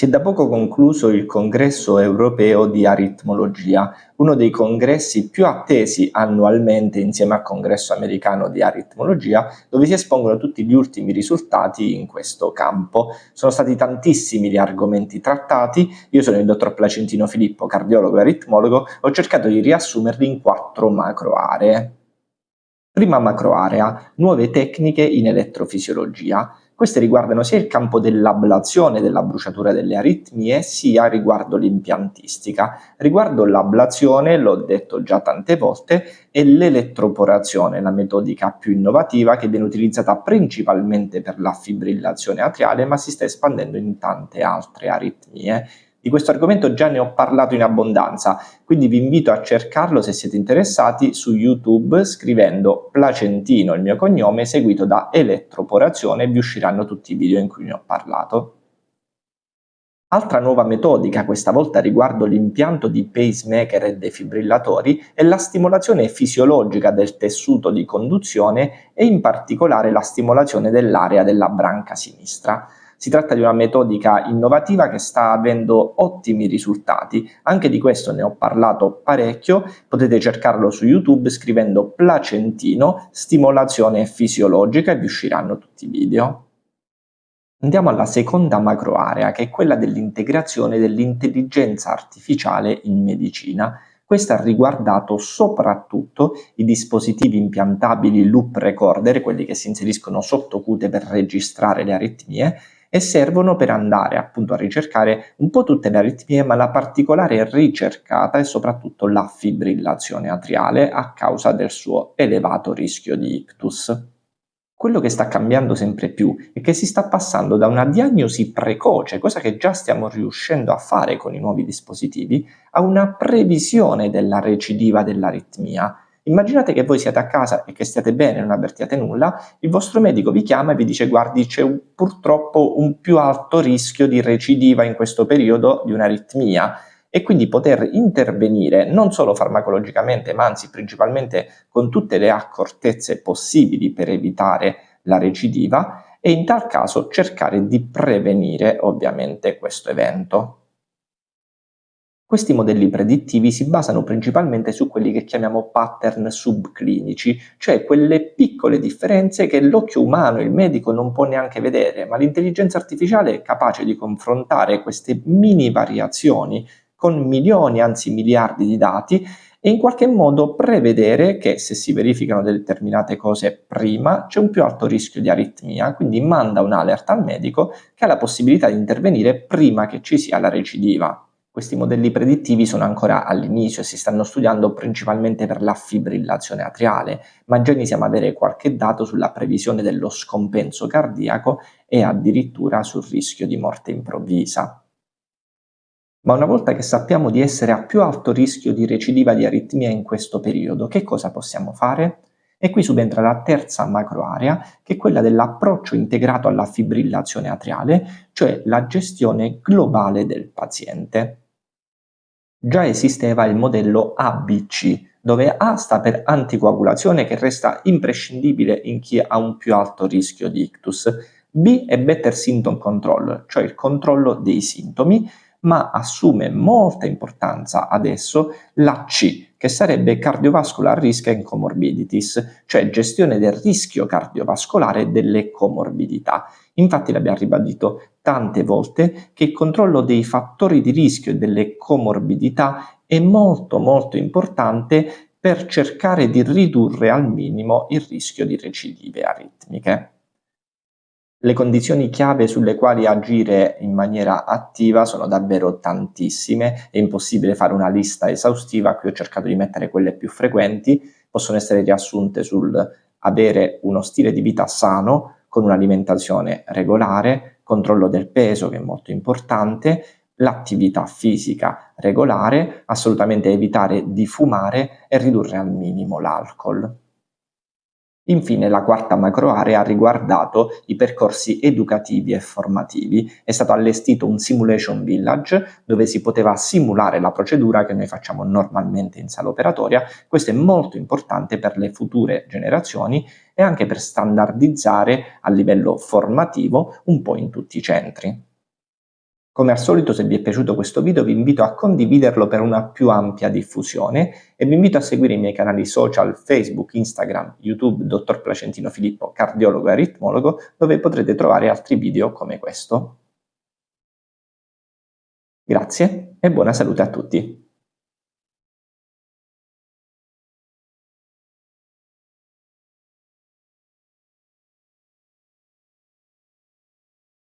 Si è da poco concluso il Congresso europeo di aritmologia, uno dei congressi più attesi annualmente insieme al Congresso americano di aritmologia, dove si espongono tutti gli ultimi risultati in questo campo. Sono stati tantissimi gli argomenti trattati, io sono il dottor Placentino Filippo, cardiologo e aritmologo, ho cercato di riassumerli in 4 macro aree. Prima macroarea, nuove tecniche in elettrofisiologia. Queste riguardano sia il campo dell'ablazione della bruciatura delle aritmie, sia riguardo l'impiantistica. Riguardo l'ablazione, l'ho detto già tante volte, è l'elettroporazione, la metodica più innovativa che viene utilizzata principalmente per la fibrillazione atriale, ma si sta espandendo in tante altre aritmie. Di questo argomento già ne ho parlato in abbondanza, quindi vi invito a cercarlo se siete interessati su YouTube scrivendo Placentino, il mio cognome, seguito da elettroporazione, e vi usciranno tutti i video in cui ne ho parlato. Altra nuova metodica, questa volta riguardo l'impianto di pacemaker e defibrillatori, è la stimolazione fisiologica del tessuto di conduzione e in particolare la stimolazione dell'area della branca sinistra. Si tratta di una metodica innovativa che sta avendo ottimi risultati, anche di questo ne ho parlato parecchio, potete cercarlo su YouTube scrivendo Placentino, stimolazione fisiologica e vi usciranno tutti i video. Andiamo alla seconda macroarea, che è quella dell'integrazione dell'intelligenza artificiale in medicina. Questa ha riguardato soprattutto i dispositivi impiantabili loop recorder, quelli che si inseriscono sottocute per registrare le aritmie, e servono per andare appunto a ricercare un po' tutte le aritmie, ma la particolare ricercata è soprattutto la fibrillazione atriale a causa del suo elevato rischio di ictus. Quello che sta cambiando sempre più è che si sta passando da una diagnosi precoce, cosa che già stiamo riuscendo a fare con i nuovi dispositivi, a una previsione della recidiva dell'aritmia. Immaginate che voi siete a casa e che stiate bene, non avvertiate nulla, il vostro medico vi chiama e vi dice: guardi, c'è purtroppo un più alto rischio di recidiva in questo periodo di un'aritmia, e quindi poter intervenire non solo farmacologicamente, ma anzi principalmente con tutte le accortezze possibili per evitare la recidiva, e in tal caso cercare di prevenire ovviamente questo evento. Questi modelli predittivi si basano principalmente su quelli che chiamiamo pattern subclinici, cioè quelle piccole differenze che l'occhio umano, il medico, non può neanche vedere, ma l'intelligenza artificiale è capace di confrontare queste mini variazioni con milioni, anzi miliardi di dati, e in qualche modo prevedere che se si verificano determinate cose prima c'è un più alto rischio di aritmia, quindi manda un alert al medico che ha la possibilità di intervenire prima che ci sia la recidiva. Questi modelli predittivi sono ancora all'inizio e si stanno studiando principalmente per la fibrillazione atriale, ma già iniziamo ad avere qualche dato sulla previsione dello scompenso cardiaco e addirittura sul rischio di morte improvvisa. Ma una volta che sappiamo di essere a più alto rischio di recidiva di aritmia in questo periodo, che cosa possiamo fare? E qui subentra la terza macroarea, che è quella dell'approccio integrato alla fibrillazione atriale, cioè la gestione globale del paziente. Già esisteva il modello ABC, dove A sta per anticoagulazione, che resta imprescindibile in chi ha un più alto rischio di ictus. B è Better Symptom Control, cioè il controllo dei sintomi, ma assume molta importanza adesso la C, che sarebbe Cardiovascular Risk and Comorbidities, cioè gestione del rischio cardiovascolare e delle comorbidità. Infatti l'abbiamo ribadito tante volte che il controllo dei fattori di rischio e delle comorbidità è molto molto importante per cercare di ridurre al minimo il rischio di recidive aritmiche. Le condizioni chiave sulle quali agire in maniera attiva sono davvero tantissime, è impossibile fare una lista esaustiva, qui ho cercato di mettere quelle più frequenti, possono essere riassunte sul avere uno stile di vita sano, con un'alimentazione regolare, controllo del peso che è molto importante, l'attività fisica regolare, assolutamente evitare di fumare e ridurre al minimo l'alcol. Infine, la quarta macroarea ha riguardato i percorsi educativi e formativi. È stato allestito un simulation village dove si poteva simulare la procedura che noi facciamo normalmente in sala operatoria. Questo è molto importante per le future generazioni e anche per standardizzare a livello formativo un po' in tutti i centri. Come al solito, se vi è piaciuto questo video vi invito a condividerlo per una più ampia diffusione e vi invito a seguire i miei canali social Facebook, Instagram, YouTube, Dottor Placentino Filippo, cardiologo e aritmologo, dove potrete trovare altri video come questo. Grazie e buona salute a tutti.